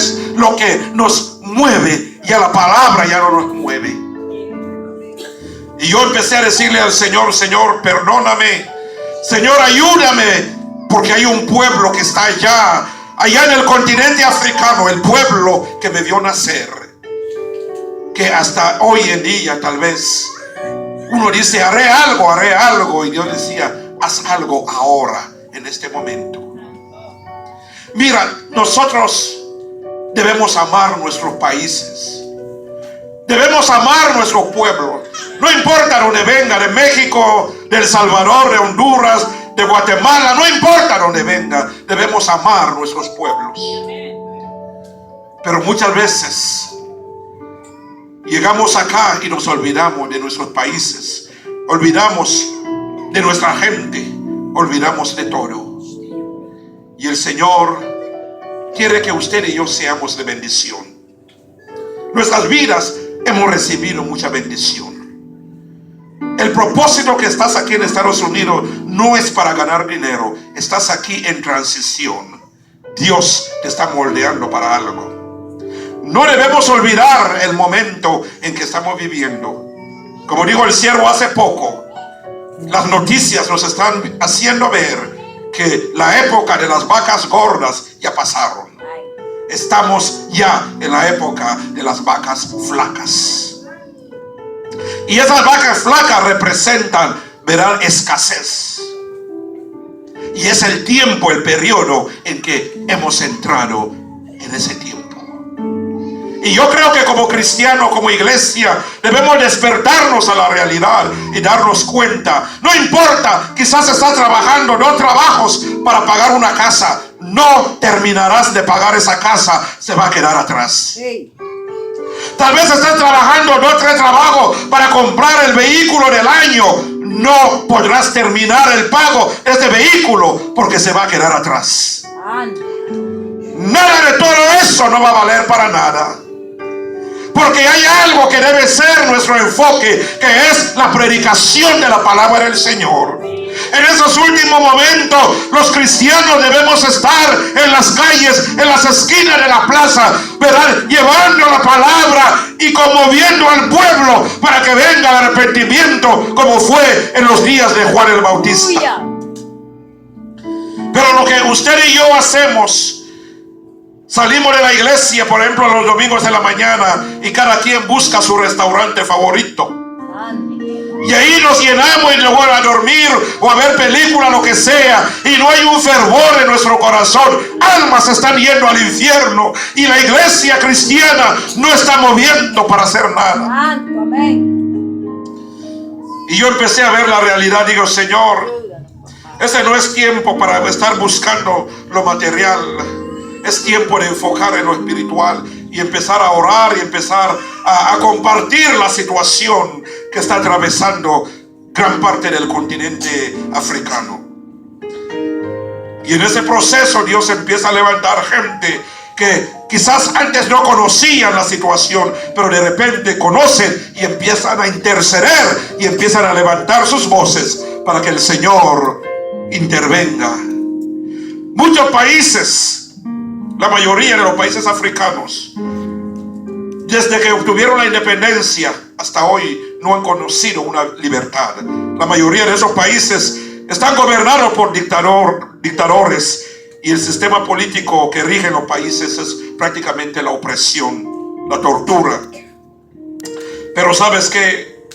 es lo que nos mueve. Ya la palabra ya no nos mueve. Y yo empecé a decirle al Señor: Señor, perdóname. Señor, ayúdame. Porque hay un pueblo que está allá en el continente africano, el pueblo que me vio nacer, que hasta hoy en día tal vez uno dice: haré algo, y Dios decía: haz algo ahora, en este momento. Mira, nosotros debemos amar nuestros países, debemos amar nuestro pueblo, no importa dónde venga, de México, de El Salvador, de Honduras, de Guatemala, no importa dónde venga, debemos amar nuestros pueblos. Pero muchas veces llegamos acá y nos olvidamos de nuestros países, olvidamos de nuestra gente, olvidamos de todo. Y el Señor quiere que usted y yo seamos de bendición. Nuestras vidas hemos recibido mucha bendición. El propósito que estás aquí en Estados Unidos no es para ganar dinero. Estás aquí en transición. Dios te está moldeando para algo. No debemos olvidar el momento en que estamos viviendo. Como dijo el siervo hace poco, las noticias nos están haciendo ver que la época de las vacas gordas ya pasaron. Estamos ya en la época de las vacas flacas. Y esas vacas flacas representan, verán, escasez. Y es el tiempo, el periodo en que hemos entrado en ese tiempo. Y yo creo que como cristianos, como iglesia, debemos despertarnos a la realidad y darnos cuenta. No importa, quizás estás trabajando 2 trabajos para pagar una casa. No terminarás de pagar esa casa, se va a quedar atrás. Sí. Tal vez estás trabajando 2 o 3 trabajos para comprar el vehículo del año. No podrás terminar el pago de este vehículo porque se va a quedar atrás. Nada de todo eso no va a valer para nada. Porque hay algo que debe ser nuestro enfoque, que es la predicación de la palabra del Señor. En esos últimos momentos, los cristianos debemos estar en las calles, en las esquinas de la plaza, ¿verdad?, llevando la palabra y conmoviendo al pueblo para que venga el arrepentimiento, como fue en los días de Juan el Bautista. Pero lo que usted y yo hacemos, salimos de la iglesia, por ejemplo, los domingos de la mañana, y cada quien busca su restaurante favorito. Y ahí nos llenamos y luego a dormir o a ver película, lo que sea, y no hay un fervor en nuestro corazón. Almas están yendo al infierno y la iglesia cristiana no está moviendo para hacer nada. Y yo empecé a ver la realidad. Digo: Señor, ese no es tiempo para estar buscando lo material. Es tiempo de enfocar en lo espiritual y empezar a orar y empezar a compartir la situación que está atravesando gran parte del continente africano. Y en ese proceso Dios empieza a levantar gente que quizás antes no conocían la situación, pero de repente conocen y empiezan a interceder y empiezan a levantar sus voces para que el Señor intervenga. Muchos países, la mayoría de los países africanos, desde que obtuvieron la independencia hasta hoy, no han conocido una libertad. La mayoría de esos países están gobernados por dictadores, y el sistema político que rige en los países es prácticamente la opresión, la tortura. Pero ¿sabes qué?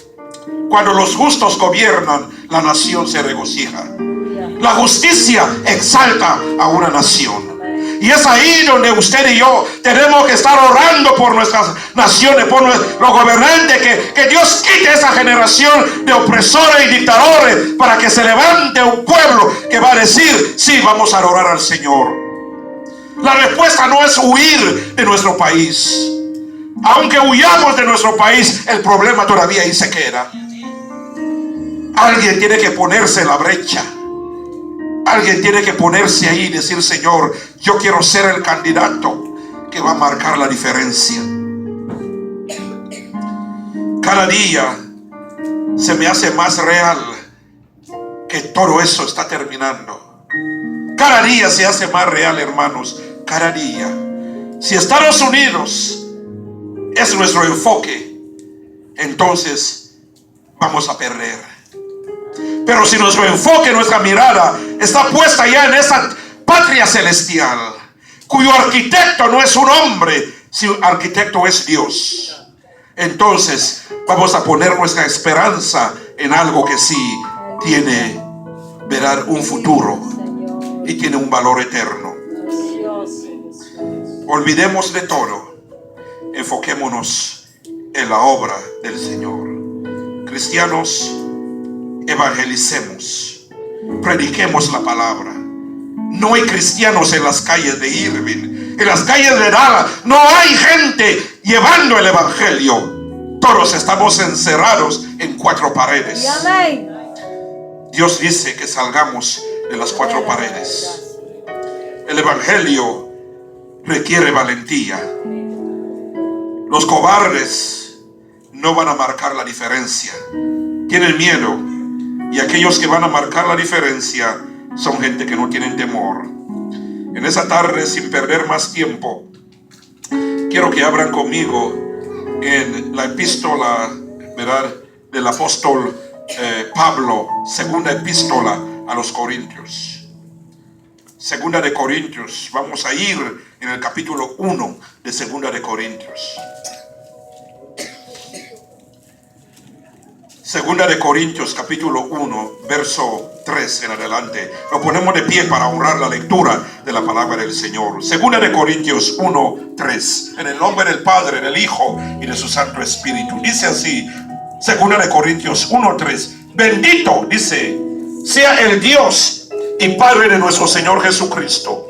Cuando los justos gobiernan, la nación se regocija. La justicia exalta a una nación. Y es ahí donde usted y yo tenemos que estar orando por nuestras naciones, por los gobernantes, que Dios quite esa generación de opresores y dictadores, para que se levante un pueblo que va a decir: sí, vamos a adorar al Señor. La respuesta no es huir de nuestro país. Aunque huyamos de nuestro país, el problema todavía ahí se queda. Alguien tiene que ponerse en la brecha. Alguien tiene que ponerse ahí y decir: Señor, yo quiero ser el candidato que va a marcar la diferencia. Cada día se me hace más real que todo eso está terminando. Cada día se hace más real, hermanos. Cada día Si Estados Unidos es nuestro enfoque, entonces vamos a perder. Pero si nuestro enfoque, nuestra mirada está puesta ya en esa patria celestial, cuyo arquitecto no es un hombre, sino arquitecto es Dios, entonces vamos a poner nuestra esperanza en algo que sí tiene, verá, un futuro y tiene un valor eterno. Olvidemos de todo, enfoquémonos en la obra del Señor. Cristianos, evangelicemos, prediquemos la palabra. No hay cristianos en las calles de Irving, en las calles de Dallas. No hay gente llevando el evangelio. Todos estamos encerrados en cuatro paredes. Dios dice que salgamos de las cuatro paredes. El evangelio requiere valentía. Los cobardes no van a marcar la diferencia. Tienen miedo. Y aquellos que van a marcar la diferencia son gente que no tienen temor. En esa tarde, sin perder más tiempo, quiero que abran conmigo en la epístola, ¿verdad?, del apóstol Pablo, segunda epístola a los Corintios. Segunda de Corintios. Vamos a ir en el capítulo 1 de Segunda de Corintios. Segunda de Corintios, capítulo 1, verso 3 en adelante. Nos ponemos de pie para honrar la lectura de la palabra del Señor. Segunda de Corintios 1, 3. En el nombre del Padre, del Hijo y de su Santo Espíritu. Dice así, Segunda de Corintios 1, 3. Bendito, dice, sea el Dios y Padre de nuestro Señor Jesucristo,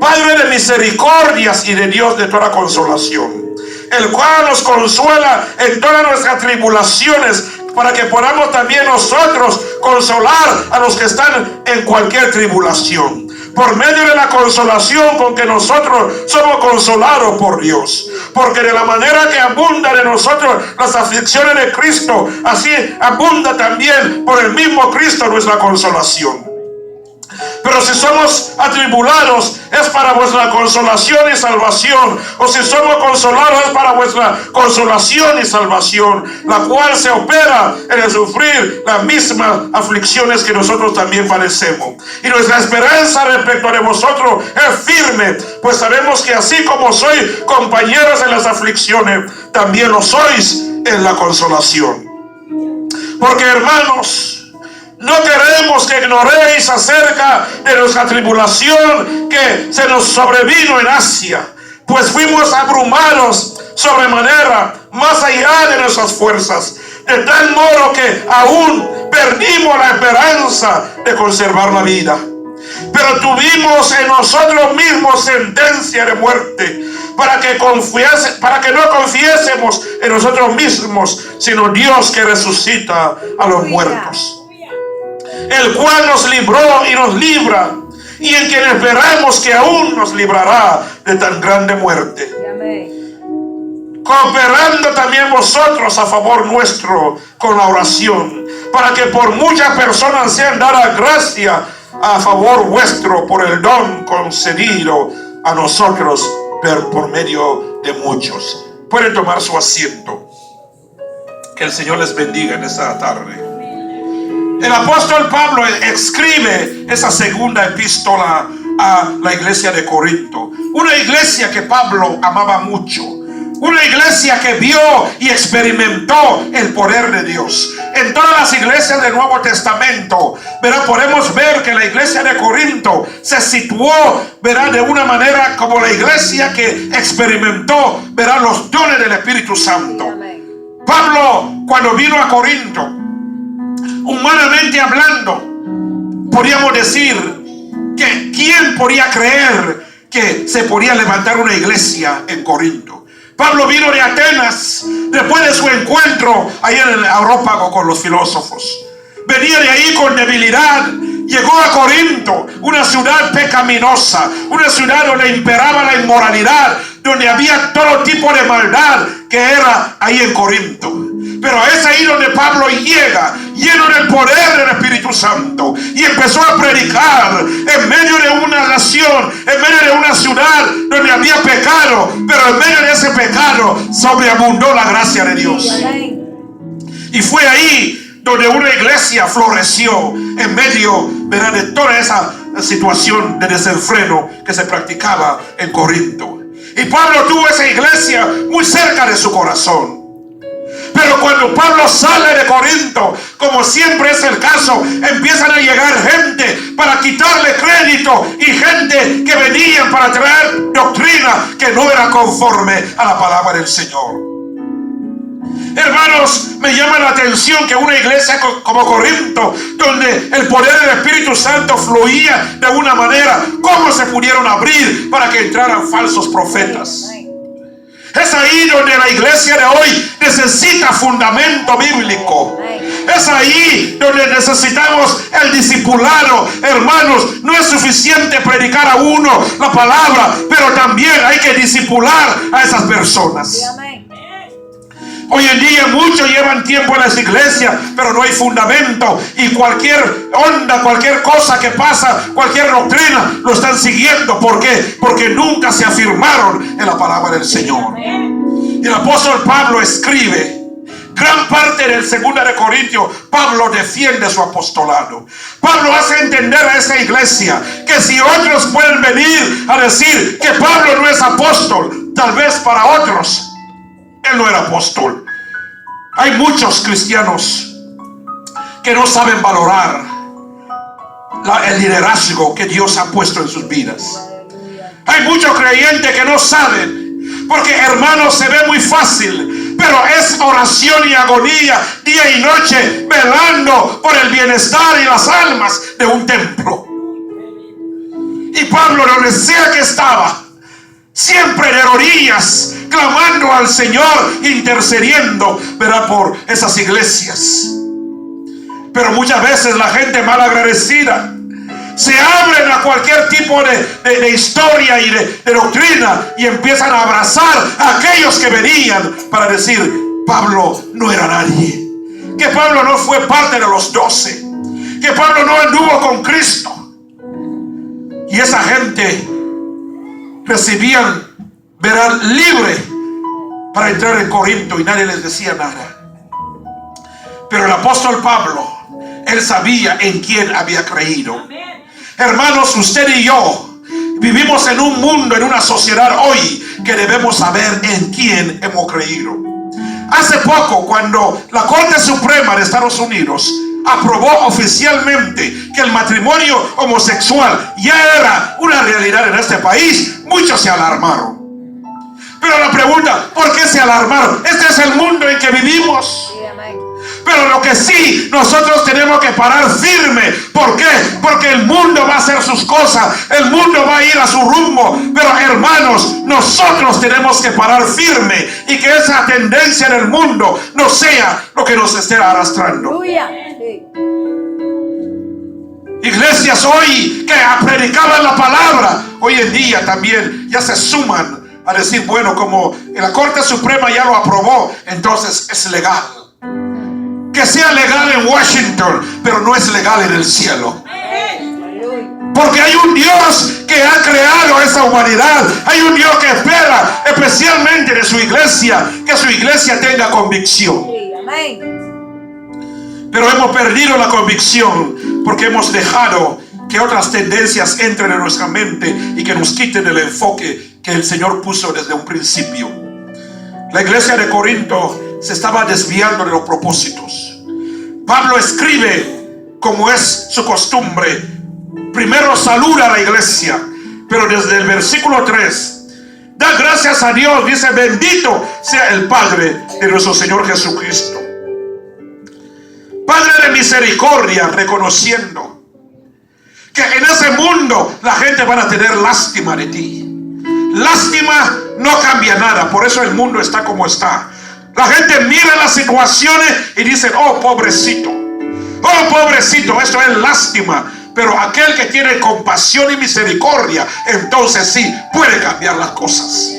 Padre de misericordias y de Dios de toda consolación, el cual nos consuela en todas nuestras tribulaciones, para que podamos también nosotros consolar a los que están en cualquier tribulación, por medio de la consolación con que nosotros somos consolados por Dios. Porque de la manera que abunda de nosotros las aflicciones de Cristo, así abunda también por el mismo Cristo nuestra consolación. Pero si somos atribulados, es para vuestra consolación y salvación. O si somos consolados, es para vuestra consolación y salvación, la cual se opera en el sufrir las mismas aflicciones que nosotros también padecemos. Y nuestra esperanza respecto de vosotros es firme, pues sabemos que así como sois compañeros en las aflicciones, también lo sois en la consolación. Porque, hermanos, no queremos que ignoréis acerca de nuestra tribulación que se nos sobrevino en Asia, pues fuimos abrumados sobremanera, más allá de nuestras fuerzas, de tal modo que aún perdimos la esperanza de conservar la vida. Pero tuvimos en nosotros mismos sentencia de muerte, para que no confiésemos en nosotros mismos, sino Dios que resucita a los muertos, el cual nos libró y nos libra, y en quien esperamos que aún nos librará de tan grande muerte. Cooperando también vosotros a favor nuestro con la oración, para que por muchas personas sean dadas gracia a favor vuestro por el don concedido a nosotros por medio de muchos. Pueden tomar su asiento. Que el Señor les bendiga en esta tarde. El apóstol Pablo escribe esa segunda epístola a la iglesia de Corinto, una iglesia que Pablo amaba mucho, una iglesia que vio y experimentó el poder de Dios. En todas las iglesias del Nuevo Testamento, ¿verdad?, podemos ver que la iglesia de Corinto se situó, ¿verdad?, de una manera como la iglesia que experimentó, ¿verdad?, los dones del Espíritu Santo. Pablo, cuando vino a Corinto, humanamente hablando, podríamos decir que ¿quién podía creer que se podía levantar una iglesia en Corinto? Pablo vino de Atenas después de su encuentro ahí en el Areópago con los filósofos. Venía de ahí con debilidad. Llegó a Corinto, una ciudad pecaminosa, una ciudad donde imperaba la inmoralidad, donde había todo tipo de maldad que era ahí en Corinto. Pero es ahí donde Pablo llega, lleno del poder del Espíritu Santo, y empezó a predicar en medio de una nación, en medio de una ciudad donde había pecado pecado, pero en medio de ese pecado sobreabundó la gracia de Dios. Y fue ahí donde una iglesia floreció en medio, ¿verdad?, de toda esa situación de desenfreno que se practicaba en Corinto. Y Pablo tuvo esa iglesia muy cerca de su corazón. Pero cuando Pablo sale de Corinto, como siempre es el caso, empiezan a llegar gente para quitarle crédito y gente que venían para traer doctrina que no era conforme a la palabra del Señor. Hermanos, me llama la atención que una iglesia como Corinto, donde el poder del Espíritu Santo fluía de una manera, ¿cómo se pudieron abrir para que entraran falsos profetas? Es ahí donde la iglesia de hoy necesita fundamento bíblico. Es ahí donde necesitamos el discipulado. Hermanos, no es suficiente predicar a uno la palabra, pero también hay que discipular a esas personas. Hoy en día muchos llevan tiempo en las iglesias, pero no hay fundamento. Y cualquier onda, cualquier cosa que pasa, cualquier doctrina, lo están siguiendo. ¿Por qué? Porque nunca se afirmaron en la palabra del Señor. Y el apóstol Pablo escribe, gran parte del 2 de Corintios, Pablo defiende su apostolado. Pablo hace entender a esa iglesia que si otros pueden venir a decir que Pablo no es apóstol, tal vez para otros él no era apóstol. Hay muchos cristianos que no saben valorar el liderazgo que Dios ha puesto en sus vidas. Hay muchos creyentes que no saben, porque hermanos, se ve muy fácil, pero es oración y agonía día y noche, velando por el bienestar y las almas de un templo. Y Pablo, donde sea que estaba, siempre de rodillas, clamando al Señor, intercediendo, ¿verdad?, por esas iglesias. Pero muchas veces la gente mal agradecida se abren a cualquier tipo de historia y de doctrina y empiezan a abrazar a aquellos que venían para decir, Pablo no era nadie, que Pablo no fue parte de los 12, que Pablo no anduvo con Cristo. Y esa gente recibían, ¿verdad?, libre para entrar en Corinto y nadie les decía nada. Pero el apóstol Pablo, él sabía en quién había creído. Hermanos, usted y yo vivimos en un mundo, en una sociedad hoy que debemos saber en quién hemos creído. Hace poco, cuando la Corte Suprema de Estados Unidos aprobó oficialmente que el matrimonio homosexual ya era una realidad en este país, muchos se alarmaron. Pero la pregunta, ¿por qué se alarmaron? Este es el mundo en que vivimos. Pero lo que sí, nosotros tenemos que parar firme. ¿Por qué? Porque el mundo va a hacer sus cosas, el mundo va a ir a su rumbo. Pero hermanos, nosotros tenemos que parar firme y que esa tendencia del mundo no sea lo que nos esté arrastrando. Iglesias hoy que predicaban la palabra, hoy en día también ya se suman a decir, bueno, como la Corte Suprema ya lo aprobó, entonces es legal. Que sea legal en Washington, pero no es legal en el cielo. Porque hay un Dios que ha creado esa humanidad. Hay un Dios que espera especialmente de su iglesia, que su iglesia tenga convicción. Pero hemos perdido la convicción porque hemos dejado que otras tendencias entren en nuestra mente y que nos quiten el enfoque que el Señor puso desde un principio. La iglesia de Corinto se estaba desviando de los propósitos. Pablo escribe, como es su costumbre, primero saluda a la iglesia, pero desde el versículo 3 da gracias a Dios, dice, bendito sea el Padre de nuestro Señor Jesucristo, Padre de misericordia, reconociendo que en ese mundo la gente va a tener lástima de ti. Lástima no cambia nada, por eso el mundo está como está. La gente mira las situaciones y dice, oh pobrecito, esto es lástima. Pero aquel que tiene compasión y misericordia, entonces sí puede cambiar las cosas.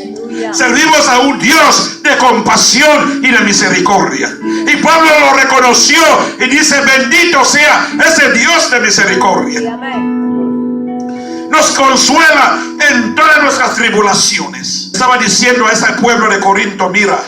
Servimos a un Dios de compasión y de misericordia. Y Pablo lo reconoció y dice, bendito sea ese Dios de misericordia. Nos consuela en todas nuestras tribulaciones. estaba diciendo a ese pueblo de Corinto: mira,